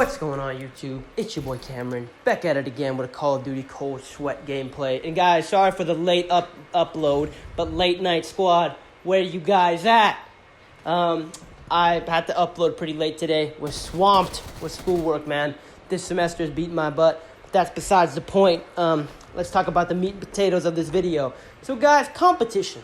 What's going on, YouTube? It's your boy Cameron, back at it again with a Call of Duty Cold Sweat gameplay. And guys, sorry for the late upload, but Late Night Squad, where you guys at? I had to upload pretty late today. Was swamped with schoolwork, man. This semester's beating my butt. That's besides the point. Let's talk about the meat and potatoes of this video. So guys, competition.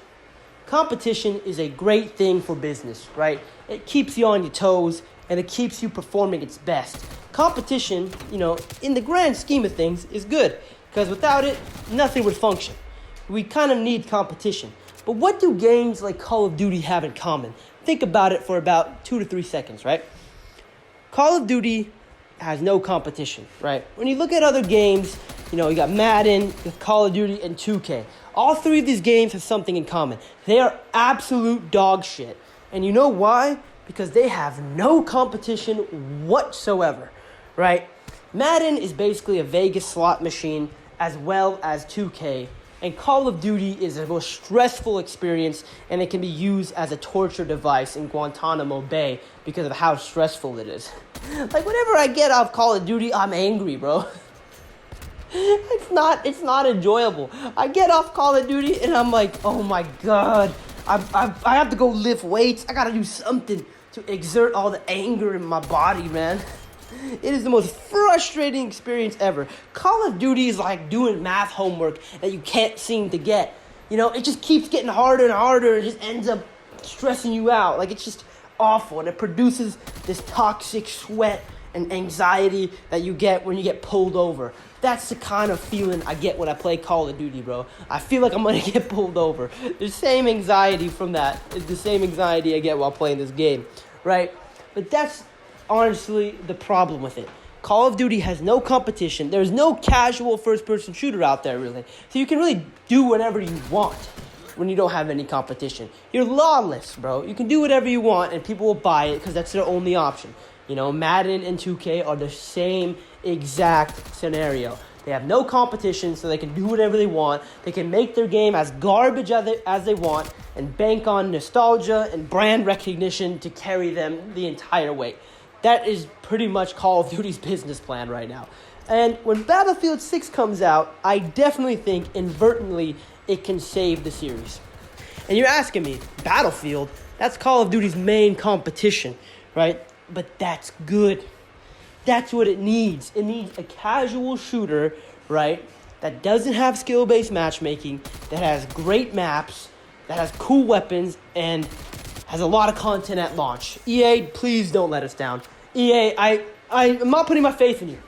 Competition is a great thing for business, right? It keeps you on your toes, and it keeps you performing its best. Competition, in the grand scheme of things, is good, because without it, nothing would function. We kind of need competition. But what do games like Call of Duty have in common? Think about it for about 2 to 3 seconds, right? Call of Duty has no competition, right? When you look at other games, you got Madden, you got Call of Duty, and 2K. All three of these games have something in common. They are absolute dog shit. And you know why? Because they have no competition whatsoever, right? Madden is basically a Vegas slot machine as well as 2K. And Call of Duty is the most stressful experience, and it can be used as a torture device in Guantanamo Bay because of how stressful it is. Like, whenever I get off Call of Duty, I'm angry, bro. It's not enjoyable. I get off Call of Duty, and I'm like, oh my God. I have to go lift weights. I gotta do something to exert all the anger in my body, man. It is the most frustrating experience ever. Call of Duty is like doing math homework that you can't seem to get. It just keeps getting harder and harder and just ends up stressing you out. Like, it's just awful, and it produces this toxic sweat and anxiety that you get when you get pulled over. That's the kind of feeling I get when I play Call of Duty, bro. I feel like I'm going to get pulled over. The same anxiety from that is the same anxiety I get while playing this game, right? But that's honestly the problem with it. Call of Duty has no competition. There's no casual first-person shooter out there, really. So you can really do whatever you want when you don't have any competition. You're lawless, bro. You can do whatever you want, and people will buy it because that's their only option. Madden and 2K are the same exact scenario. They have no competition, so they can do whatever they want. They can make their game as garbage as they want and bank on nostalgia and brand recognition to carry them the entire way. That is pretty much Call of Duty's business plan right now. And when Battlefield 6 comes out, I definitely think inadvertently it can save the series. And you're asking me, Battlefield? That's Call of Duty's main competition, right? But that's good. That's what it needs. It needs a casual shooter, right, that doesn't have skill-based matchmaking, that has great maps, that has cool weapons, and has a lot of content at launch. EA, please don't let us down. EA, I'm not putting my faith in you.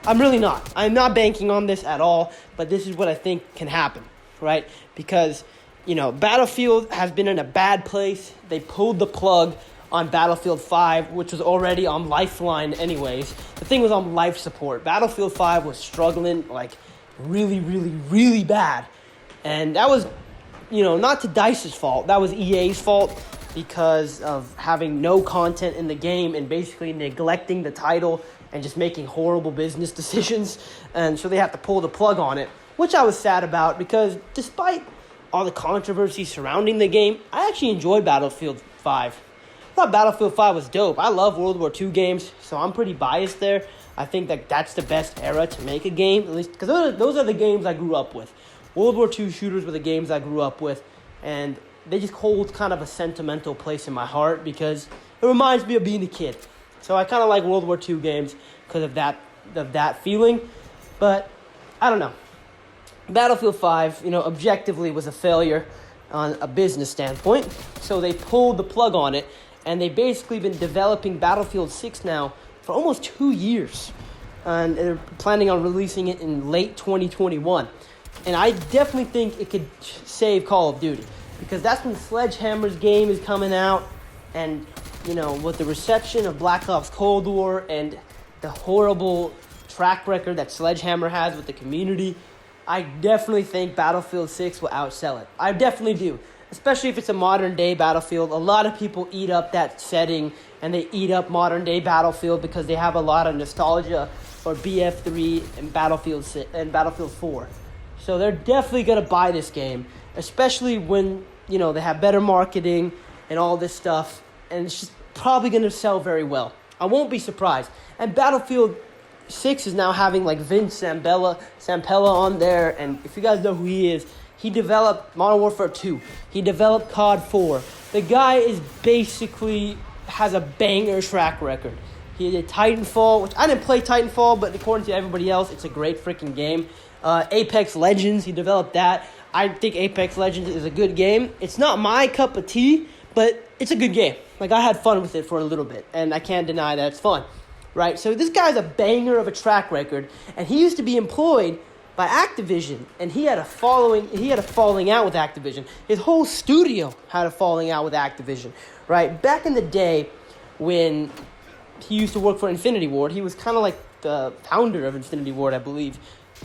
I'm really not. I'm not banking on this at all, but this is what I think can happen, right? Because, Battlefield has been in a bad place. They pulled the plug on Battlefield 5, which was already on Lifeline anyways. The thing was on life support. Battlefield 5 was struggling, really, really, really bad. And that was, not to DICE's fault. That was EA's fault because of having no content in the game and basically neglecting the title and just making horrible business decisions. And so they have to pull the plug on it, which I was sad about because despite all the controversy surrounding the game, I actually enjoyed Battlefield 5. I thought Battlefield 5 was dope. I love World War II games, so I'm pretty biased there. I think that that's the best era to make a game, at least because those are the games I grew up with. World War II shooters were the games I grew up with, and they just hold kind of a sentimental place in my heart because it reminds me of being a kid. So I kind of like World War II games because of that feeling, but I don't know. Battlefield 5, objectively was a failure on a business standpoint, so they pulled the plug on it. And they've basically been developing Battlefield 6 now for almost 2 years. And they're planning on releasing it in late 2021. And I definitely think it could save Call of Duty. Because that's when Sledgehammer's game is coming out. And, with the reception of Black Ops Cold War and the horrible track record that Sledgehammer has with the community, I definitely think Battlefield 6 will outsell it. I definitely do. Especially if it's a modern-day Battlefield. A lot of people eat up that setting, and they eat up modern-day Battlefield because they have a lot of nostalgia for BF3 and Battlefield 6 and Battlefield 4. So they're definitely going to buy this game, especially when, they have better marketing and all this stuff, and it's just probably going to sell very well. I won't be surprised. And Battlefield 6 is now having like Vince Zampella on there, and if you guys know who he is, he developed Modern Warfare 2. He developed COD 4. The guy is basically has a banger track record. He did Titanfall, which I didn't play Titanfall, but according to everybody else, it's a great freaking game. Apex Legends, he developed that. I think Apex Legends is a good game. It's not my cup of tea, but it's a good game. Like, I had fun with it for a little bit, and I can't deny that it's fun, right? So this guy's a banger of a track record, and he used to be employed by Activision, and he had a falling out with Activision. His whole studio had a falling out with Activision, right? Back in the day when he used to work for Infinity Ward, he was kind of like the founder of Infinity Ward, I believe.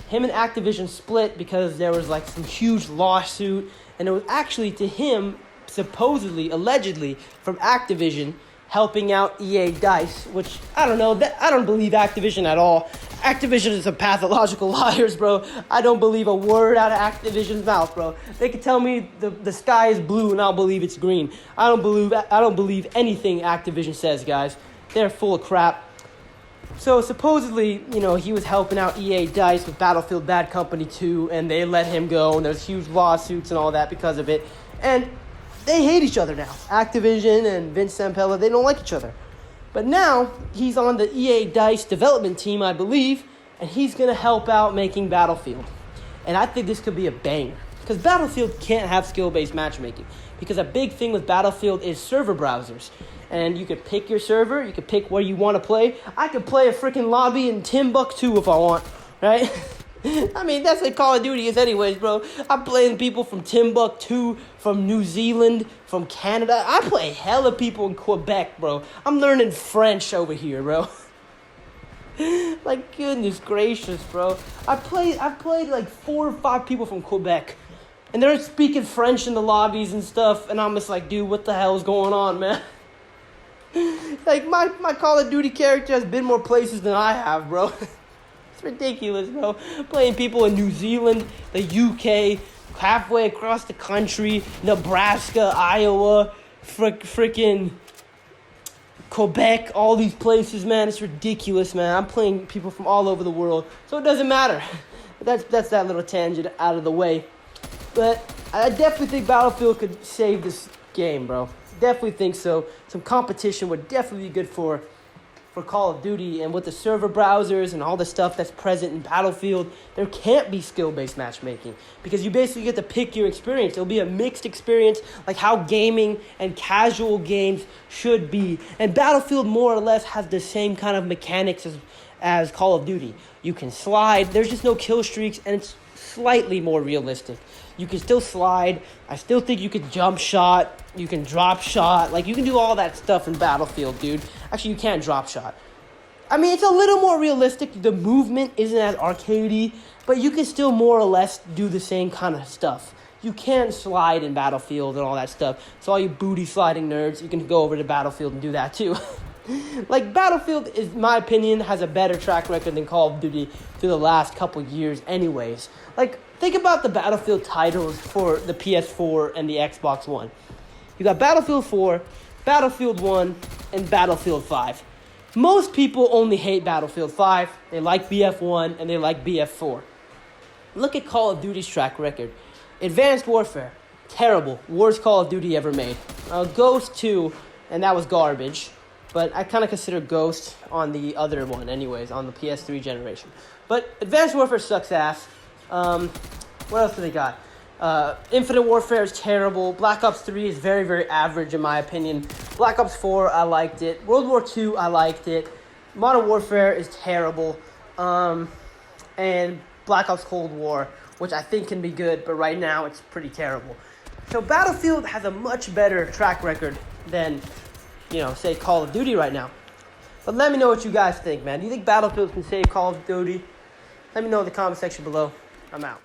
Him and Activision split because there was like some huge lawsuit, and it was actually to him, supposedly, allegedly, from Activision helping out EA DICE, which I don't know, I don't believe Activision at all. Activision is some pathological liars, bro. I don't believe a word out of Activision's mouth, bro. They can tell me the sky is blue and I'll believe it's green. I don't believe anything Activision says, guys. They're full of crap. So supposedly, he was helping out EA DICE with Battlefield Bad Company 2, and they let him go, and there's huge lawsuits and all that because of it. And they hate each other now. Activision and Vince Zampella, they don't like each other. But now, he's on the EA DICE development team, I believe, and he's going to help out making Battlefield. And I think this could be a banger. Because Battlefield can't have skill-based matchmaking. Because a big thing with Battlefield is server browsers. And you could pick your server, you could pick where you want to play. I could play a freaking lobby in Timbuktu if I want, right? I mean, that's what Call of Duty is anyways, bro. I'm playing people from Timbuktu, from New Zealand, from Canada. I play hella people in Quebec, bro. I'm learning French over here, bro. Like, goodness gracious, bro. I've played like 4 or 5 people from Quebec. And they're speaking French in the lobbies and stuff. And I'm just like, dude, what the hell is going on, man? Like, my Call of Duty character has been more places than I have, bro. It's ridiculous, bro. Playing people in New Zealand, the UK, halfway across the country, Nebraska, Iowa, freaking Quebec, all these places, man. It's ridiculous, man. I'm playing people from all over the world, so it doesn't matter. That's that little tangent out of the way. But I definitely think Battlefield could save this game, bro. Definitely think so. Some competition would definitely be good for Call of Duty, and with the server browsers and all the stuff that's present in Battlefield, there can't be skill-based matchmaking because you basically get to pick your experience. It'll be a mixed experience, like how gaming and casual games should be. And Battlefield more or less has the same kind of mechanics as Call of Duty. You can slide, there's just no kill streaks, and it's slightly more realistic. You can still slide. I still think you can jump shot. You can drop shot. Like, you can do all that stuff in Battlefield, dude. Actually, you can't drop shot. I mean, it's a little more realistic. The movement isn't as arcadey, but you can still more or less do the same kind of stuff. You can slide in Battlefield and all that stuff. So all you booty sliding nerds, you can go over to Battlefield and do that too. Like, Battlefield, in my opinion, has a better track record than Call of Duty through the last couple years anyways. Like, think about the Battlefield titles for the PS4 and the Xbox One. You got Battlefield 4, Battlefield 1, and Battlefield 5. Most people only hate Battlefield 5. They like BF1 and they like BF4. Look at Call of Duty's track record. Advanced Warfare, terrible. Worst Call of Duty ever made. Ghost 2, and that was garbage. But I kind of consider Ghost on the other one anyways, on the PS3 generation. But Advanced Warfare sucks ass. What else do they got? Infinite Warfare is terrible. Black Ops 3 is very, very average in my opinion. Black Ops 4, I liked it. World War 2, I liked it. Modern Warfare is terrible. And Black Ops Cold War, which I think can be good, but right now it's pretty terrible. So Battlefield has a much better track record than, say Call of Duty right now. But let me know what you guys think, man. Do you think Battlefield can save Call of Duty? Let me know in the comment section below. I'm out.